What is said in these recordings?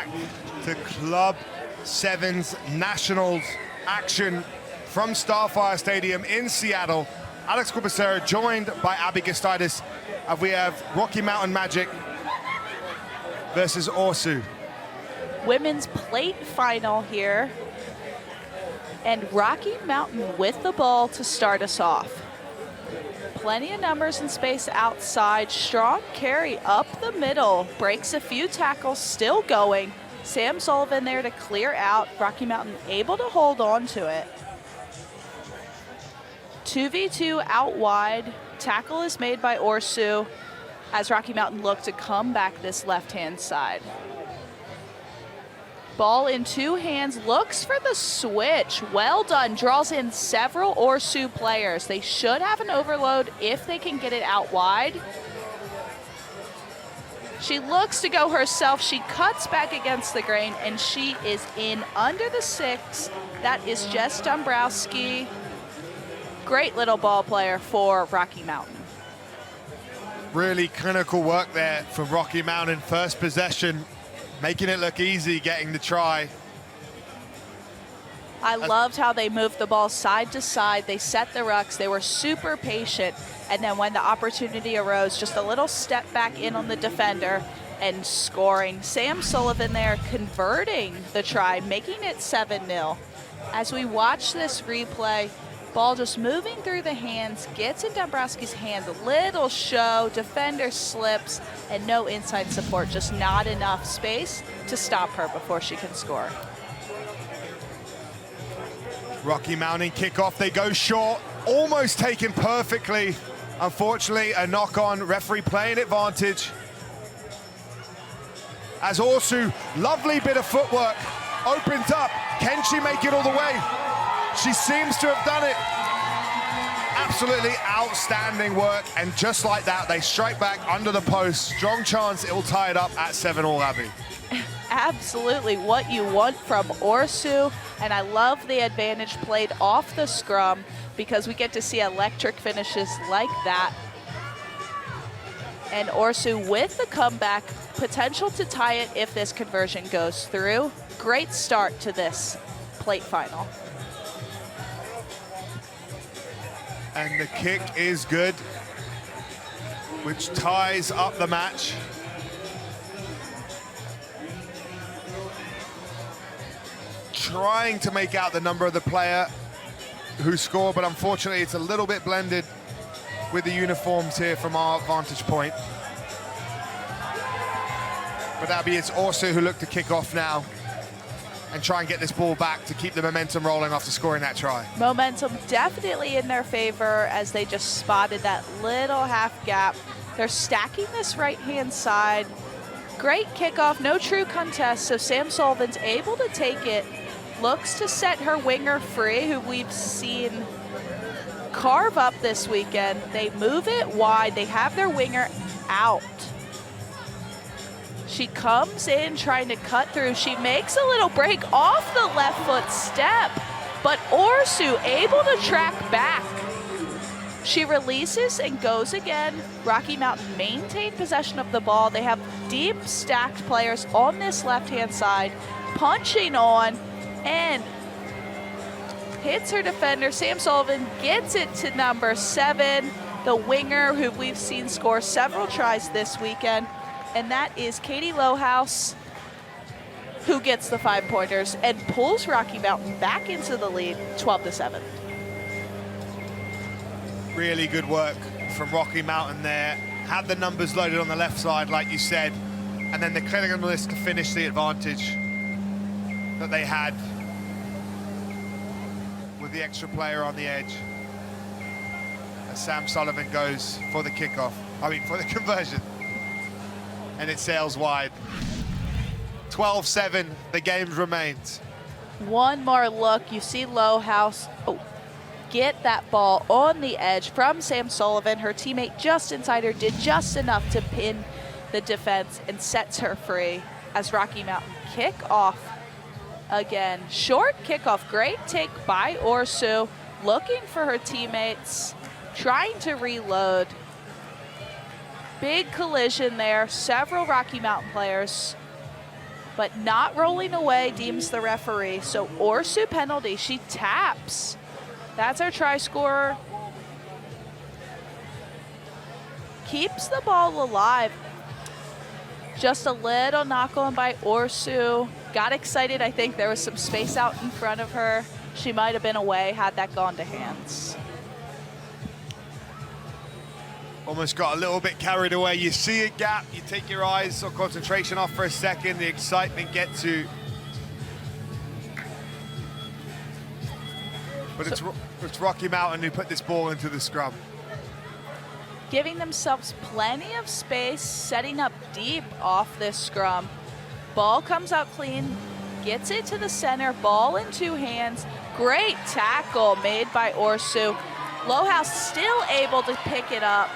back to Club 7's Nationals action from Starfire Stadium in Seattle. Alex Corbacero joined by Abby Gustaitis, and we have Rocky Mountain Magic versus ORSU. Women's plate final here. And Rocky Mountain with the ball to start us off. Plenty of numbers and space outside. Strong carry up the middle. Breaks a few tackles, still going. Sam Sullivan there to clear out. Rocky Mountain able to hold on to it. 2v2 out wide. Tackle is made by ORSU as Rocky Mountain look to come back this left-hand side. Ball in two hands, looks for the switch. Well done, draws in several ORSU players. They should have an overload if they can get it out wide. She looks to go herself. She cuts back against the grain, and she is in under the 6. That is Jess Dombrowski. Great little ball player for Rocky Mountain. Really clinical work there from Rocky Mountain. First possession, making it look easy, getting the try. I loved how they moved the ball side to side. They set the rucks. They were super patient. And then when the opportunity arose, just a little step back in on the defender and scoring. Sam Sullivan there converting the try, making it 7-0. As we watch this replay, ball just moving through the hands, gets in Dombrowski's hand, little show, defender slips, and no inside support, just not enough space to stop her before she can score. Rocky Mountain kickoff, they go short, almost taken perfectly. Unfortunately, a knock-on, referee playing advantage. As ORSU, lovely bit of footwork, opens up. Can she make it all the way? She seems to have done it. Absolutely outstanding work, and just like that, they strike back under the post. Strong chance it will tie it up at 7-all, Abby. Absolutely what you want from ORSU, and I love the advantage played off the scrum because we get to see electric finishes like that. And ORSU with the comeback, potential to tie it if this conversion goes through. Great start to this plate final. And the kick is good, which ties up the match. Trying to make out the number of the player who scored, but unfortunately it's a little bit blended with the uniforms here from our vantage point. But Abby, it's ORSU who look to kick off now and try and get this ball back to keep the momentum rolling after scoring that try. Momentum definitely in their favor as they just spotted that little half gap. They're stacking this right-hand side. Great kickoff, no true contest, so Sam Sullivan's able to take it. Looks to set her winger free, who we've seen carve up this weekend. They move it wide, they have their winger out. She comes in trying to cut through. She makes a little break off the left foot step, but ORSU able to track back. She releases and goes again. Rocky Mountain maintain possession of the ball. They have deep stacked players on this left-hand side, punching on and hits her defender. Sam Sullivan gets it to number 7, the winger who we've seen score several tries this weekend. And that is Katie Lohaus, who gets the 5-pointers and pulls Rocky Mountain back into the lead, 12-7. Really good work from Rocky Mountain there. Had the numbers loaded on the left side, like you said, and then the cleanliness to finish the advantage that they had with the extra player on the edge. As Sam Sullivan goes for the kickoff, for the conversion. And it sails wide. 12-7, the game remains. One more look, you see Lohaus get that ball on the edge from Sam Sullivan. Her teammate just inside her did just enough to pin the defense and sets her free as Rocky Mountain kick off again. Short kickoff, great take by ORSU, looking for her teammates, trying to reload. Big collision there, several Rocky Mountain players but not rolling away, deems the referee. So ORSU penalty, she taps. That's our try scorer. Keeps the ball alive. Just a little knock on by ORSU. Got excited, I think there was some space out in front of her. She might have been away had that gone to hands. Almost got a little bit carried away. You see a gap, you take your eyes or concentration off for a second, the excitement gets you. But it's Rocky Mountain who put this ball into the scrum. Giving themselves plenty of space, setting up deep off this scrum. Ball comes out clean, gets it to the center, ball in two hands. Great tackle made by ORSU. Lohaus still able to pick it up.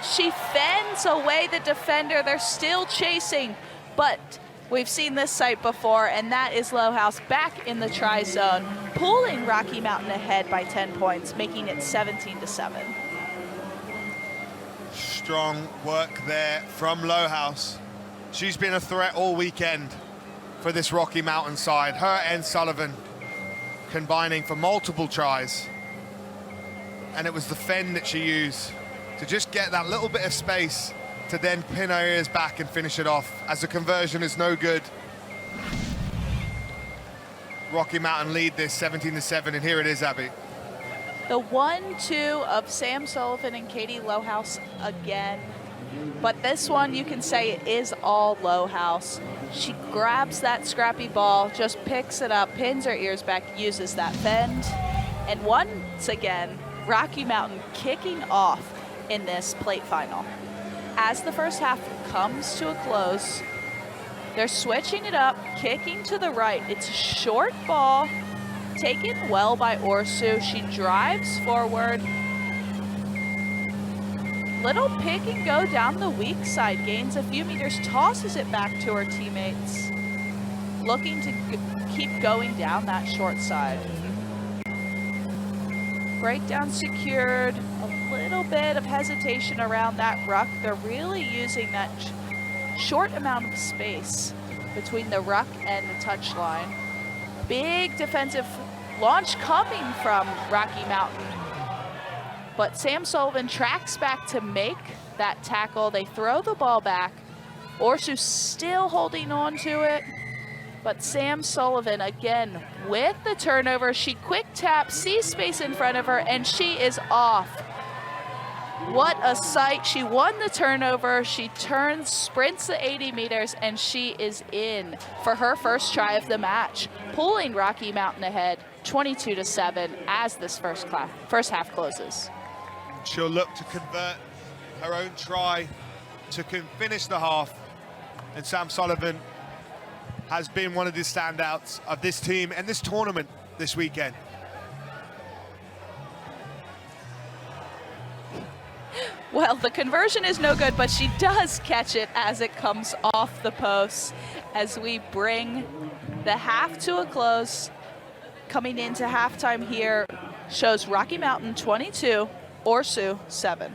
She fends away the defender. They're still chasing, but we've seen this sight before, and that is Lohaus back in the try zone, pulling Rocky Mountain ahead by 10 points, making it 17-7. Strong work there from Lohaus. She's been a threat all weekend for this Rocky Mountain side. Her and Sullivan combining for multiple tries. And it was the fend that she used to just get that little bit of space to then pin her ears back and finish it off, as the conversion is no good. Rocky Mountain lead this 17-7, and here it is, Abby. The 1-2 of Sam Sullivan and Katie Lohaus again. But this one, you can say it is all Lohaus. She grabs that scrappy ball, just picks it up, pins her ears back, uses that bend. And once again, Rocky Mountain kicking off in this plate final. As the first half comes to a close, they're switching it up, kicking to the right. It's a short ball, taken well by ORSU. She drives forward. Little pick and go down the weak side, gains a few meters, tosses it back to her teammates, looking to keep going down that short side. Breakdown secured, a little bit of hesitation around that ruck. They're really using that short amount of space between the ruck and the touchline. Big defensive launch coming from Rocky Mountain. But Sam Sullivan tracks back to make that tackle. They throw the ball back. ORSU still holding on to it. But Sam Sullivan, again, with the turnover. She quick taps, sees space in front of her, and she is off. What a sight. She won the turnover. She turns, sprints the 80 meters, and she is in for her first try of the match, pulling Rocky Mountain ahead 22-7 as this first half closes. She'll look to convert her own try to finish the half. And Sam Sullivan has been one of the standouts of this team and this tournament this weekend. Well, the conversion is no good, but she does catch it as it comes off the post as we bring the half to a close. Coming into halftime here shows Rocky Mountain 22, ORSU 7.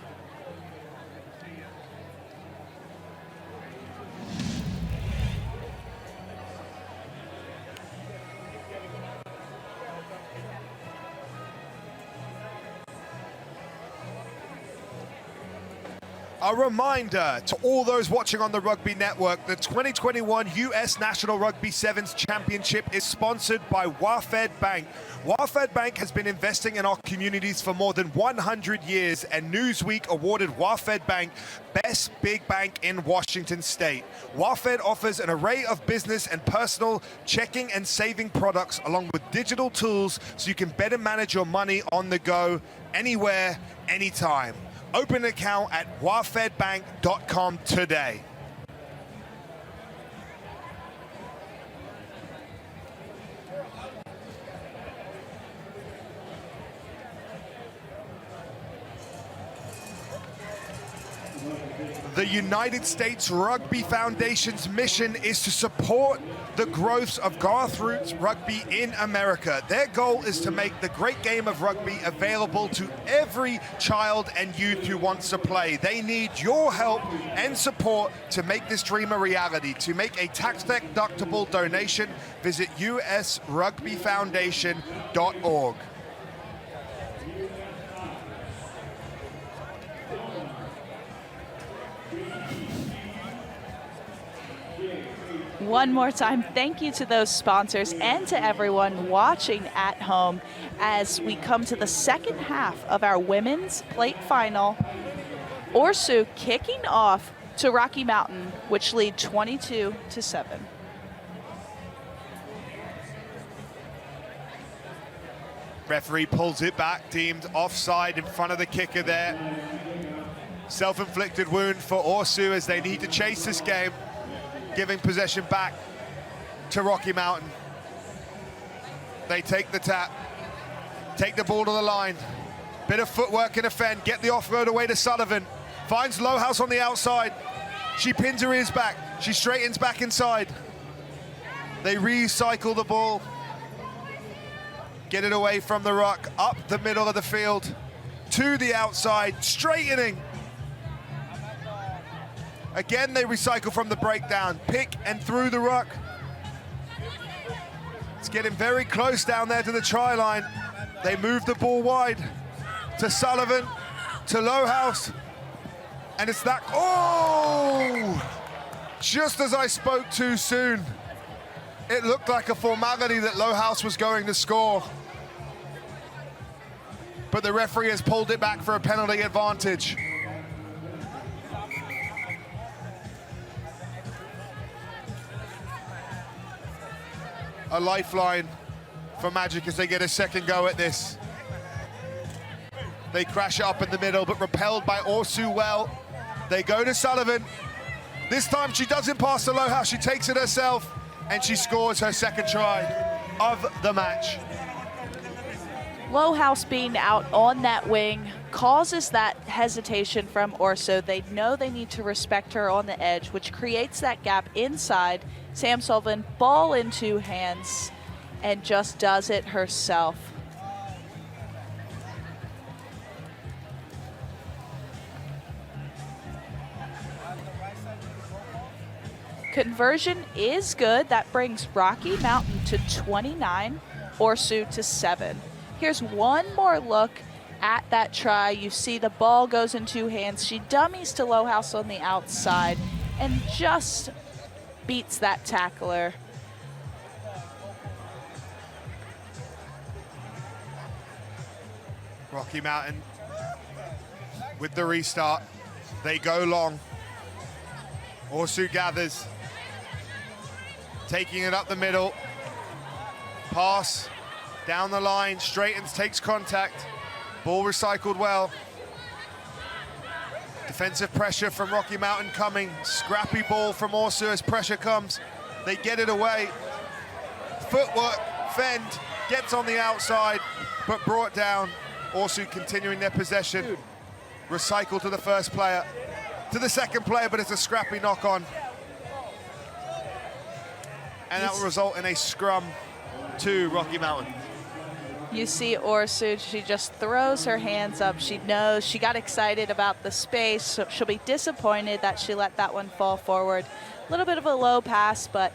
A reminder to all those watching on the Rugby Network, the 2021 US National Rugby Sevens Championship is sponsored by Wafed Bank. Wafed Bank has been investing in our communities for more than 100 years, and Newsweek awarded Wafed Bank Best Big Bank in Washington State. Wafed offers an array of business and personal checking and saving products along with digital tools so you can better manage your money on the go, anywhere, anytime. Open an account at wafedbank.com today. The United States Rugby Foundation's mission is to support the growth of grassroots rugby in America. Their goal is to make the great game of rugby available to every child and youth who wants to play. They need your help and support to make this dream a reality. To make a tax-deductible donation, visit usrugbyfoundation.org. One more time, thank you to those sponsors and to everyone watching at home as we come to the second half of our women's plate final. ORSU kicking off to Rocky Mountain, which lead 22-7. Referee pulls it back, deemed offside in front of the kicker there. Self-inflicted wound for ORSU as they need to chase this game, giving possession back to Rocky Mountain. They take the tap, take the ball to the line. Bit of footwork and defend, get the offload away to Sullivan. Finds Lowhouse on the outside. She pins her ears back. She straightens back inside. They recycle the ball. Get it away from the ruck, up the middle of the field, to the outside, straightening. Again, they recycle from the breakdown, pick and through the ruck. It's getting very close down there to the try line. They move the ball wide to Sullivan, to Lowhouse, and it's that, oh! Just as I spoke too soon, it looked like a formality that Lowhouse was going to score. But the referee has pulled it back for a penalty advantage. A lifeline for Magic as they get a second go at this. They crash it up in the middle, but repelled by ORSU well. They go to Sullivan. This time she doesn't pass to Lowhouse, she takes it herself, and she scores her second try of the match. Lowhouse being out on that wing causes that hesitation from ORSU. They know they need to respect her on the edge, which creates that gap inside. Sam Sullivan, ball in two hands, and just does it herself. Conversion is good. That brings Rocky Mountain to 29, ORSU to 7. Here's one more look at that try. You see the ball goes in two hands. She dummies to Lowhouse on the outside and just beats that tackler. Rocky Mountain with the restart. They go long. ORSU gathers, taking it up the middle. Pass down the line, straightens, takes contact. Ball recycled well. Defensive pressure from Rocky Mountain coming. Scrappy ball from ORSU as pressure comes. They get it away. Footwork, fend, gets on the outside, but brought down. ORSU continuing their possession. Recycle to the first player, to the second player, but it's a scrappy knock on. And that will result in a scrum to Rocky Mountain. You see ORSU, she just throws her hands up. She knows she got excited about the space, so she'll be disappointed that she let that one fall forward. A little bit of a low pass, but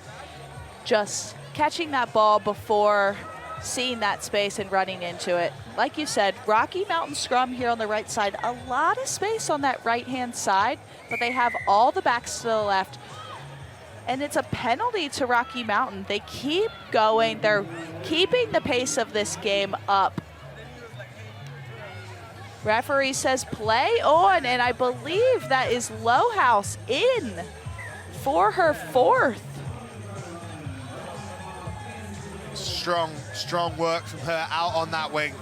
just catching that ball before seeing that space and running into it. Like you said, Rocky Mountain scrum here on the right side. A lot of space on that right-hand side, but they have all the backs to the left. And it's a penalty to Rocky Mountain. They keep going. They're keeping the pace of this game up. Referee says play on, and I believe that is Lowhouse in for her fourth. Strong work from her out on that wing.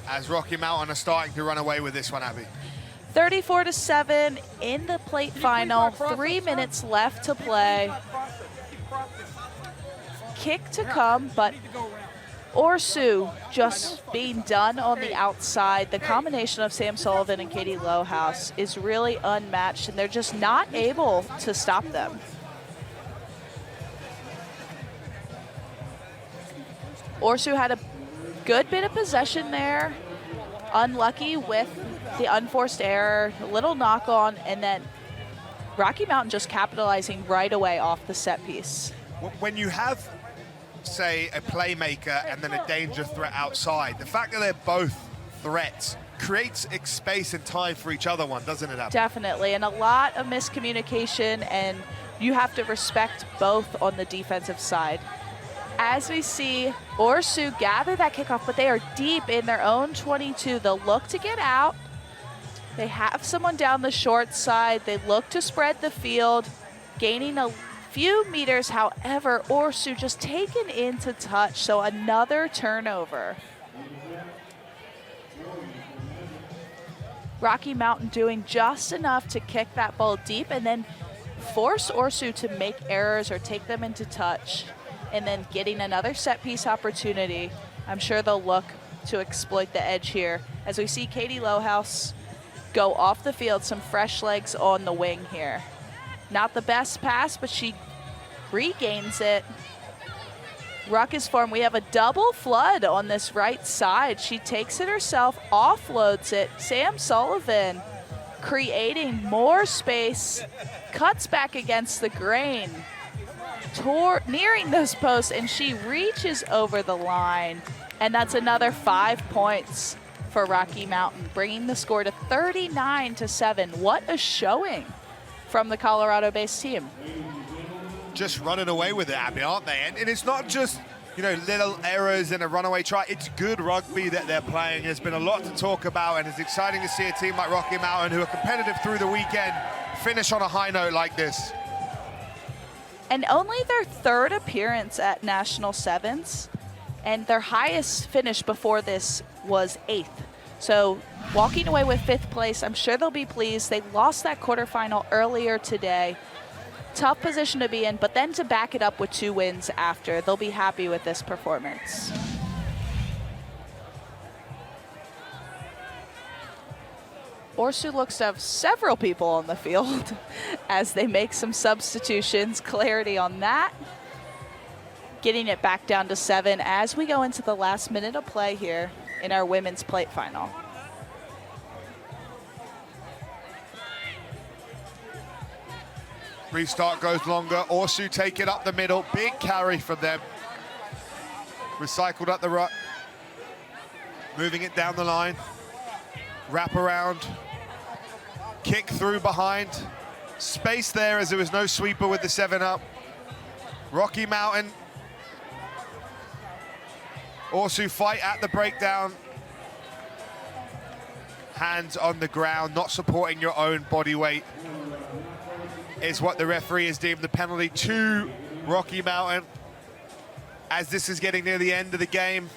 As Rocky Mountain are starting to run away with this one, Abby. 34-7 in the plate final. 3 minutes left to play. Kick to come, but ORSU just being done on the outside. The combination of Sam Sullivan and Katie Lohaus is really unmatched, and they're just not able to stop them. ORSU had a good bit of possession there. Unlucky with the unforced error, a little knock on, and then Rocky Mountain just capitalizing right away off the set piece. When you have, say, a playmaker and then a danger threat outside, the fact that they're both threats creates space and time for each other, doesn't it, Abby? Definitely, and a lot of miscommunication, and you have to respect both on the defensive side. As we see ORSU gather that kickoff, but they are deep in their own 22. They'll look to get out. They have someone down the short side. They look to spread the field, gaining a few meters. However, ORSU just taken into touch, so another turnover. Rocky Mountain doing just enough to kick that ball deep and then force ORSU to make errors or take them into touch, and then getting another set piece opportunity. I'm sure they'll look to exploit the edge here as we see Katie Lohaus go off the field, some fresh legs on the wing here. Not the best pass, but she regains it. Ruckus form, we have a double flood on this right side. She takes it herself, offloads it. Sam Sullivan creating more space, cuts back against the grain, nearing those posts, and she reaches over the line. And that's another 5 points for Rocky Mountain, bringing the score to 39-7. What a showing from the Colorado-based team. Just running away with it, Abby, aren't they? And it's not just, little errors and a runaway try. It's good rugby that they're playing. There's been a lot to talk about, and it's exciting to see a team like Rocky Mountain, who are competitive through the weekend, finish on a high note like this. And only their third appearance at National Sevens, and their highest finish before this was 8th. So walking away with 5th place, I'm sure they'll be pleased. They lost that quarterfinal earlier today. Tough position to be in, but then to back it up with 2 wins after, they'll be happy with this performance. ORSU looks to have several people on the field as they make some substitutions. Clarity on that. Getting it back down to 7 as we go into the last minute of play here in our women's plate final. Restart goes longer. ORSU take it up the middle. Big carry from them. Recycled up the ruck. Moving it down the line. Wrap around. Kick through behind. Space there as there was no sweeper with the 7-up. Rocky Mountain. ORSU fight at the breakdown. Hands on the ground, not supporting your own body weight is what the referee has deemed the penalty to Rocky Mountain. As this is getting near the end of the game,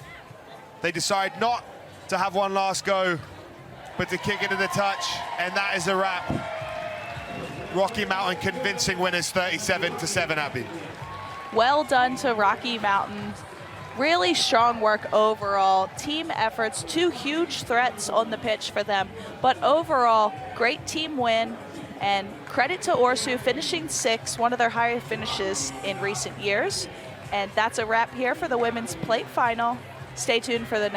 they decide not to have one last go, but to kick it to the touch, and that is a wrap. Rocky Mountain convincing winners 37-7, Abby. Well done to Rocky Mountain. Really strong work overall. Team efforts, 2 huge threats on the pitch for them, but overall, great team win. And credit to ORSU finishing 6th, one of their higher finishes in recent years. And that's a wrap here for the women's plate final. Stay tuned for the next